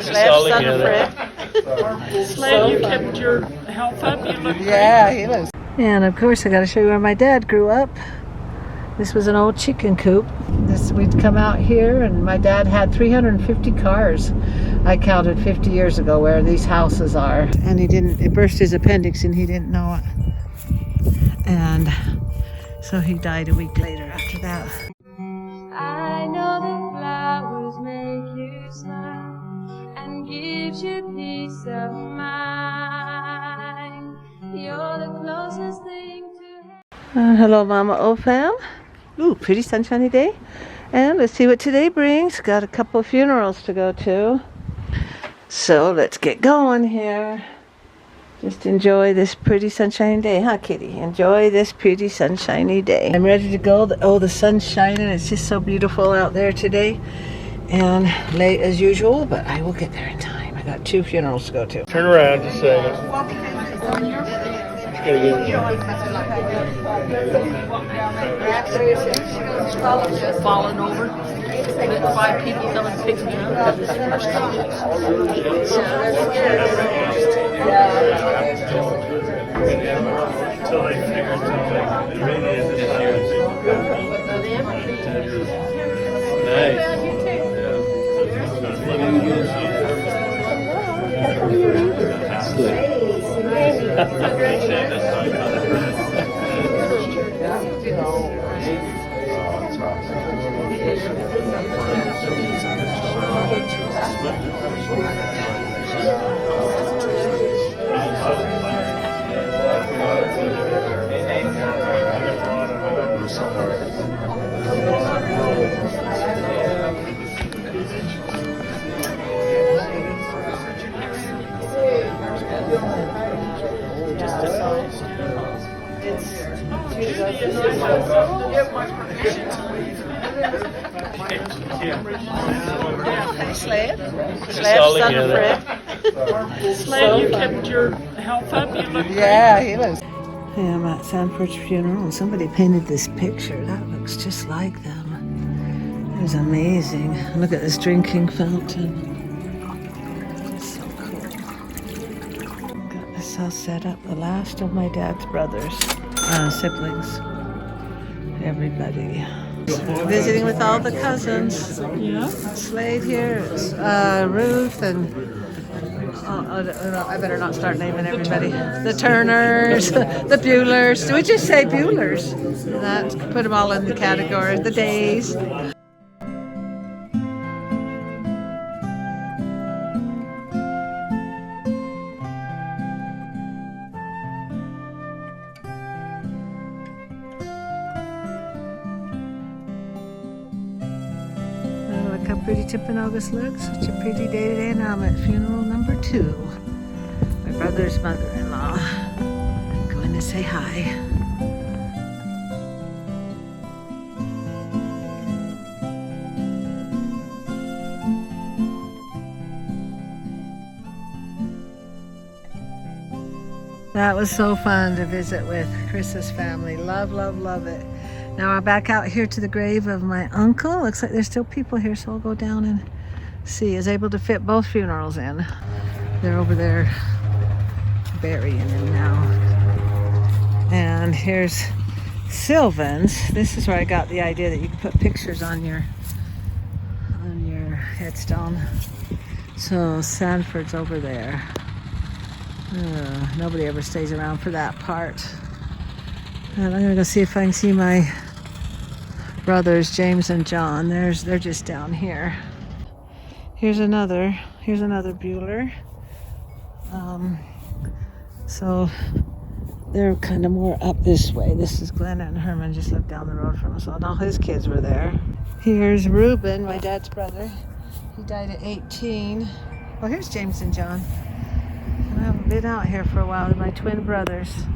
son of Fred. Slade, you kept your health up. You look Yeah, he looks. And of course, I got to show you where my dad grew up. This was an old chicken coop. We'd come out here, and my dad had 350 cars. I counted 50 years ago where these houses are. And it burst his appendix, and he didn't know it. And so he died a week later after that. I know that flowers make you smile and gives you peace of mind. You're the closest thing to Hello, Mama O fam. Ooh, pretty sunshiny day. And let's see what today brings. Got a couple of funerals to go to. So let's get going here. Just enjoy this pretty sunshiny day, huh, Kitty? Enjoy this pretty sunshiny day. I'm ready to go. The sun's shining. It's just so beautiful out there today. And late as usual, but I will get there in time. I got 2 funerals to go to. Turn around just a second. Falling over. 5 people come and pick me up. Until they figure it really is Slade, son of Fred. Slade, you kept your health up. You look yeah, he looks. Yeah, I'm at Sanford's funeral, and somebody painted this picture. That looks just like them. It was amazing. Look at this drinking fountain. It's so cool. Got this all set up. The last of my dad's brothers, siblings, everybody. Visiting with all the cousins. Yeah. Slade here, Ruth, and I better not start naming everybody. The Turners, the Buellers. Do we just say Buellers? That put them all in the category. The Days. Look how pretty Timpanogos looks. Such a pretty day today. Now I'm at funeral number 2. My brother's mother-in-law. Going to say hi. That was so fun to visit with Chris's family. Love, love, love it. Now I'm back out here to the grave of my uncle. Looks like there's still people here, so I'll go down and see. I was able to fit both funerals in. They're over there burying him now. And here's Sylvan's. This is where I got the idea that you can put pictures on your headstone. So Sanford's over there. Nobody ever stays around for that part. And I'm gonna go see if I can see my brothers, James and John. They're just down here. Here's another Bueller. So they're kind of more up this way. This is Glenna and Herman, just lived down the road from us. And all his kids were there. Here's Reuben, my dad's brother. He died at 18. Well, here's James and John. I haven't been out here for a while. They're my twin brothers.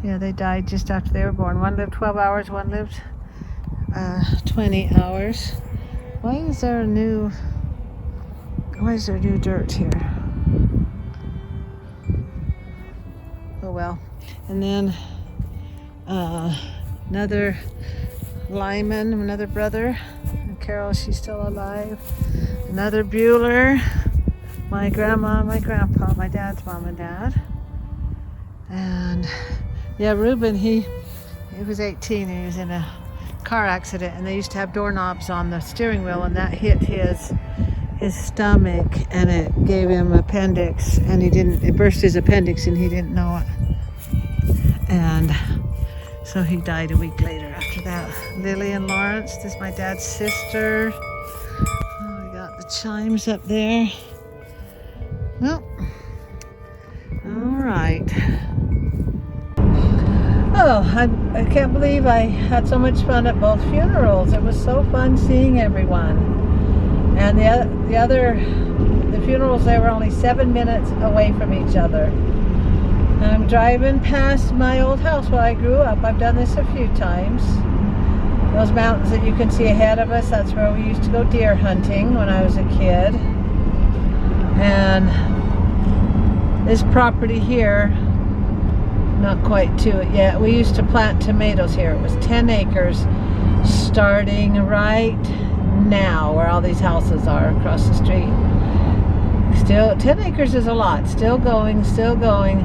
Yeah, they died just after they were born. One lived 12 hours, one lived 20 hours. Why is there new dirt here? Oh well. And then another Lyman, another brother, Carol, she's still alive. Another Bueller. My grandma, my grandpa, my dad's mom and dad. And yeah, Reuben, he was 18 and he was in a car accident, and they used to have doorknobs on the steering wheel, and that hit his stomach and it gave him appendix, and it burst his appendix and he didn't know it. And so he died a week later after that. Lily and Lawrence, this is my dad's sister. Oh, we got the chimes up there. Well, all right. Oh, I can't believe I had so much fun at both funerals. It was so fun seeing everyone. And the funerals, they were only 7 minutes away from each other. And I'm driving past my old house where I grew up. I've done this a few times. Those mountains that you can see ahead of us, that's where we used to go deer hunting when I was a kid. And this property here, not quite to it yet. We used to plant tomatoes here. It was 10 acres starting right now where all these houses are across the street. Still, 10 acres is a lot. Still going, still going.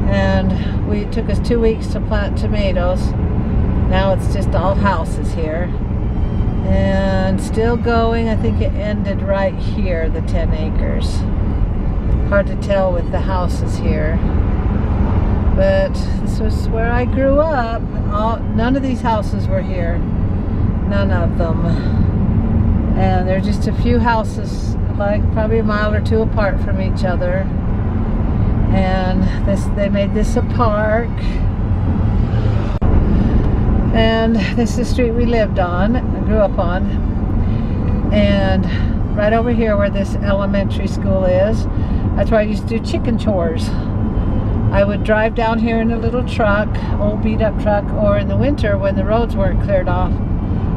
And it took us 2 weeks to plant tomatoes. Now it's just all houses here. And still going. I think it ended right here, the 10 acres. Hard to tell with the houses here. But this was where I grew up. None of these houses were here. None of them. And there are just a few houses, like probably a mile or two apart from each other. And they made this a park. And this is the street we lived on, I grew up on. And right over here where this elementary school is, that's where I used to do chicken chores. I would drive down here in a little truck, old beat up truck, or in the winter when the roads weren't cleared off,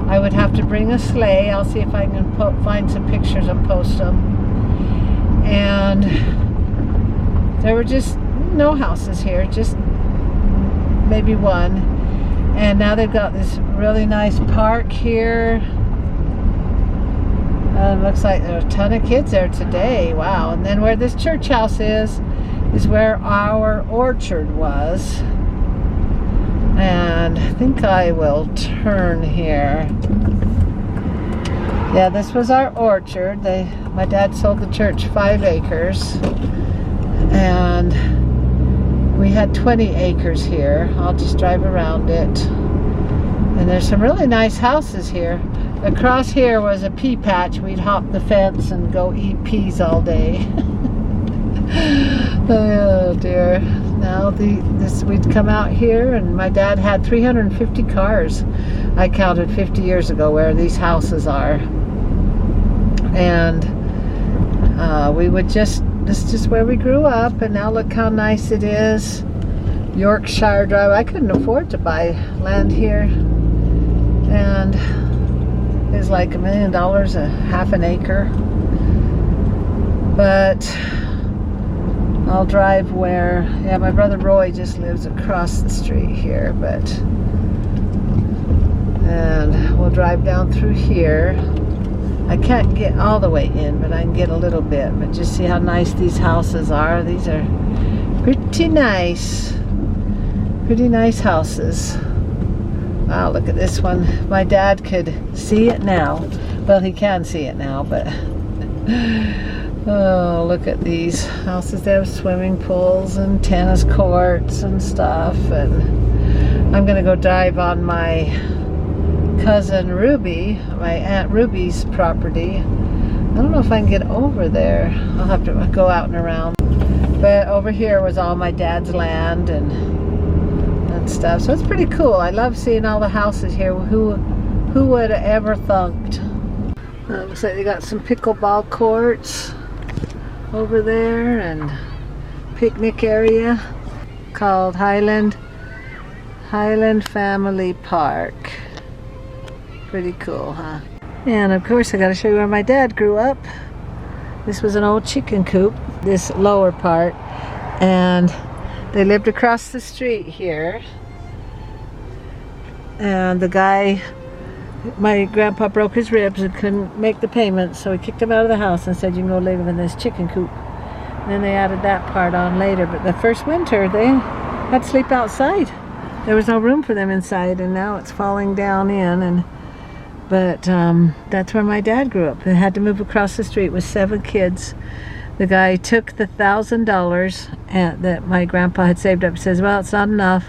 I would have to bring a sleigh. I'll see if I can find some pictures and post them. And there were just no houses here, just maybe one. And now they've got this really nice park here. Looks like there are a ton of kids there today. Wow. And then where this church house is where our orchard was. And I think I will turn here. Yeah, this was our orchard. My dad sold the church 5 acres. And we had 20 acres here. I'll just drive around it. And there's some really nice houses here. Across here was a pea patch. We'd hop the fence and go eat peas all day. Oh dear. Now we'd come out here, and my dad had 350 cars. I counted 50 years ago where these houses are. And this is just where we grew up, and now look how nice it is. Yorkshire Drive. I couldn't afford to buy land here. And it's like $1 million a half an acre. But I'll drive where, yeah, my brother Roy just lives across the street here, and we'll drive down through here. I can't get all the way in, but I can get a little bit. But just see how nice these houses are. These are pretty nice houses. Wow, look at this one. My dad could see it now. Well, he can see it now, but oh, look at these houses. They have swimming pools and tennis courts and stuff. And I'm gonna go drive on my cousin Ruby, my Aunt Ruby's property. I don't know if I can get over there. I'll have to go out and around. But over here was all my dad's land and stuff. So it's pretty cool. I love seeing all the houses here. Who would have ever thunk? Looks like they got some pickleball courts over there and picnic area called Highland Family Park. Pretty cool, huh? And of course I got to show you where my dad grew up. This was an old chicken coop, this lower part, and they lived across the street here. And the guy my grandpa broke his ribs and couldn't make the payments, so he kicked him out of the house and said, you can go live in this chicken coop. And then they added that part on later, but the first winter they had to sleep outside. There was no room for them inside, and now it's falling down in. But that's where my dad grew up. They had to move across the street with 7 kids. The guy took the $1,000 that my grandpa had saved up. He says, well, it's not enough,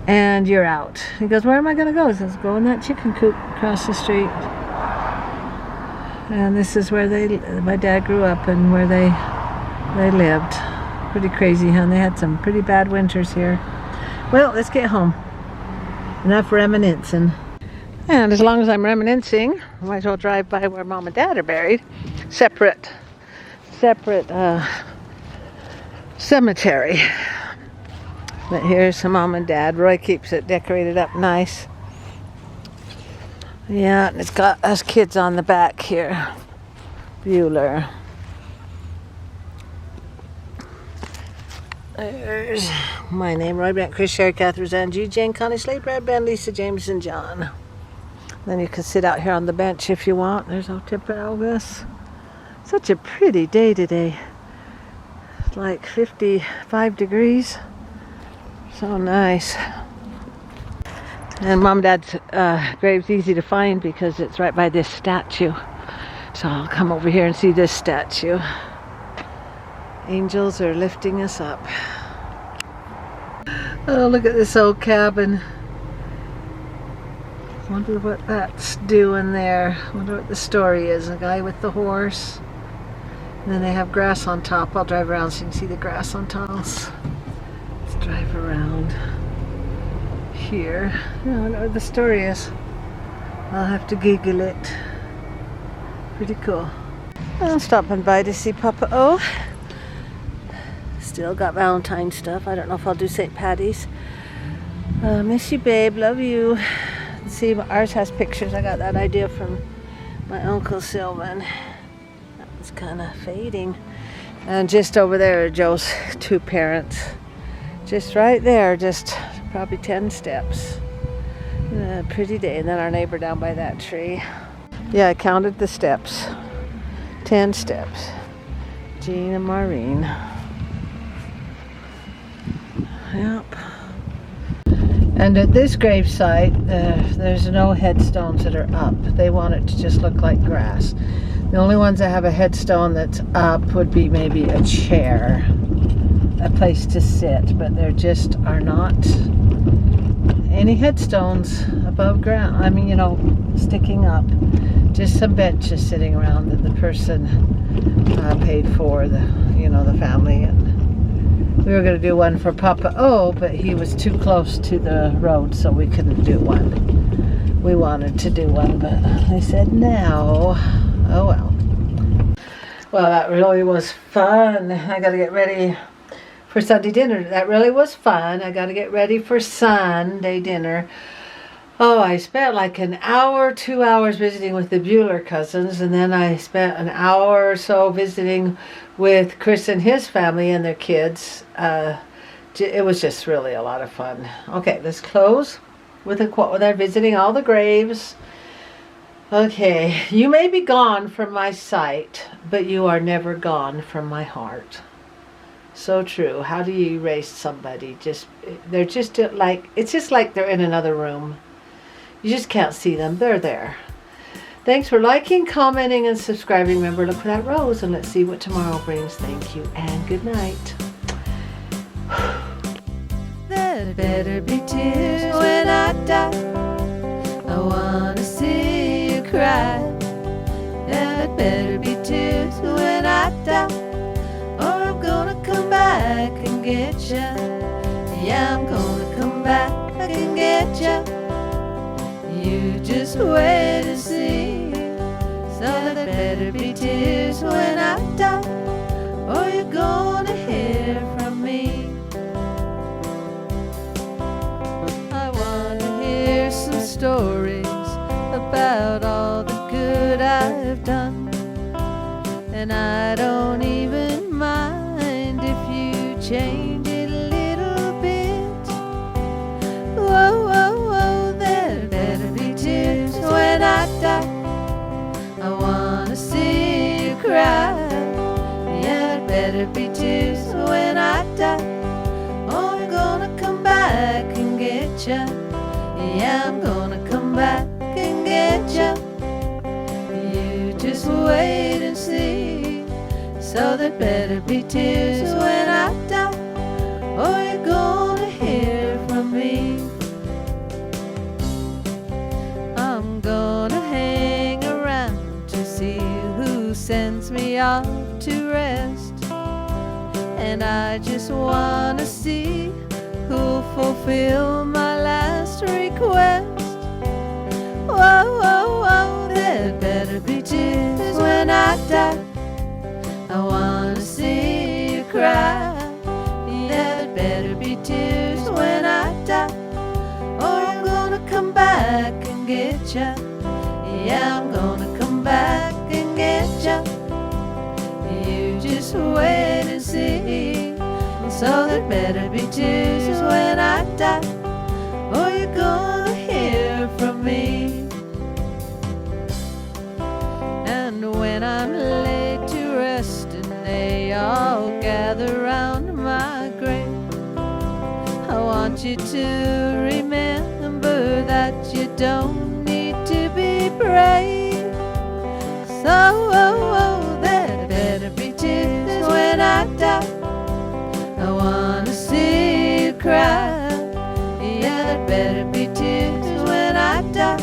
and you're out. He goes, where am I going to go? He says, go in that chicken coop across the street. And this is where my dad grew up and where they lived. Pretty crazy, huh? They had some pretty bad winters here. Well, let's get home. Enough reminiscing. And as long as I'm reminiscing, I might as well drive by where Mom and Dad are buried. Separate cemetery. But here's some Mom and Dad. Roy keeps it decorated up nice. Yeah, and it's got us kids on the back here. Bueller. There's my name, Roy Brent, Chris, Sherry, Catherine, Angie, Jane, Connie, Slade, Brad, Ben, Lisa, James, and John. Then you can sit out here on the bench if you want. There's our tip of Elvis. Such a pretty day today. It's like 55 degrees. So nice. And Mom and Dad's grave's easy to find because it's right by this statue. So I'll come over here and see this statue. Angels are lifting us up. Oh, look at this old cabin. Wonder what that's doing there. Wonder what the story is. A guy with the horse. And then they have grass on top. I'll drive around so you can see the grass on top. Let's drive around here. I don't know what the story is. I'll have to Google it. Pretty cool. I'm stopping by to see Papa O. Still got Valentine's stuff. I don't know if I'll do St. Patty's. Miss you, babe. Love you. See, ours has pictures. I got that idea from my Uncle Sylvan. That was kind of fading. And just over there are Joe's 2 parents. Just right there, just probably 10 steps. Pretty day. And then our neighbor down by that tree. Yeah, I counted the steps. 10 steps. Jean and Maureen. Yep. And at this gravesite, there's no headstones that are up. They want it to just look like grass. The only ones that have a headstone that's up would be maybe a chair, a place to sit, but there just are not any headstones above ground. I mean, you know, sticking up. Just some benches sitting around that the person paid for, the family. And we were going to do one for Papa O, but he was too close to the road, so we couldn't do one. We wanted to do one, but they said no. Oh well. Well, that really was fun. I got to get ready for Sunday dinner. That really was fun. I got to get ready for Sunday dinner. Oh, I spent like an hour, 2 hours visiting with the Bueller cousins, and then I spent an hour or so visiting with Chris and his family and their kids. It was just really a lot of fun. Okay, let's close with a quote without visiting all the graves. Okay, you may be gone from my sight, but you are never gone from my heart. So true. How do you erase somebody? They're just like, it's just like they're in another room. You just can't see them. They're there. Thanks for liking, commenting, and subscribing. Remember, look for that rose, and let's see what tomorrow brings. Thank you, and good night. There better be tears when I die. I wanna see you cry. There better be tears when I die, or I'm gonna come back and get ya. Yeah, I'm gonna come back and get ya. You just wait and see. So there better be tears when I die, or you're gonna hear from me. I wanna hear some stories about all the good I've done, and I don't even mind if you change it a little bit. Whoa, whoa, whoa, there better be tears when I better be tears when I die. Oh, I'm gonna come back and get ya. Yeah, I'm gonna come back and get ya. You just wait and see. So there better be tears when I die, or you're gonna hear from me. I'm gonna hang around to see who sends me off to rest, and I just wanna see who'll fulfill my last request. Whoa, whoa, whoa, there better be tears when I die. I wanna see you cry. Yeah, there better be tears when I die, or I'm gonna come back and get ya. Yeah, I'm gonna come back and get ya. You just wait and see. So there better be tears when I die, or you're gonna hear from me. And when I'm laid to rest and they all gather round my grave, I want you to remember that you don't need to be brave. So there better be tears when I die. I wanna see you cry. Yeah, there better be tears when I die,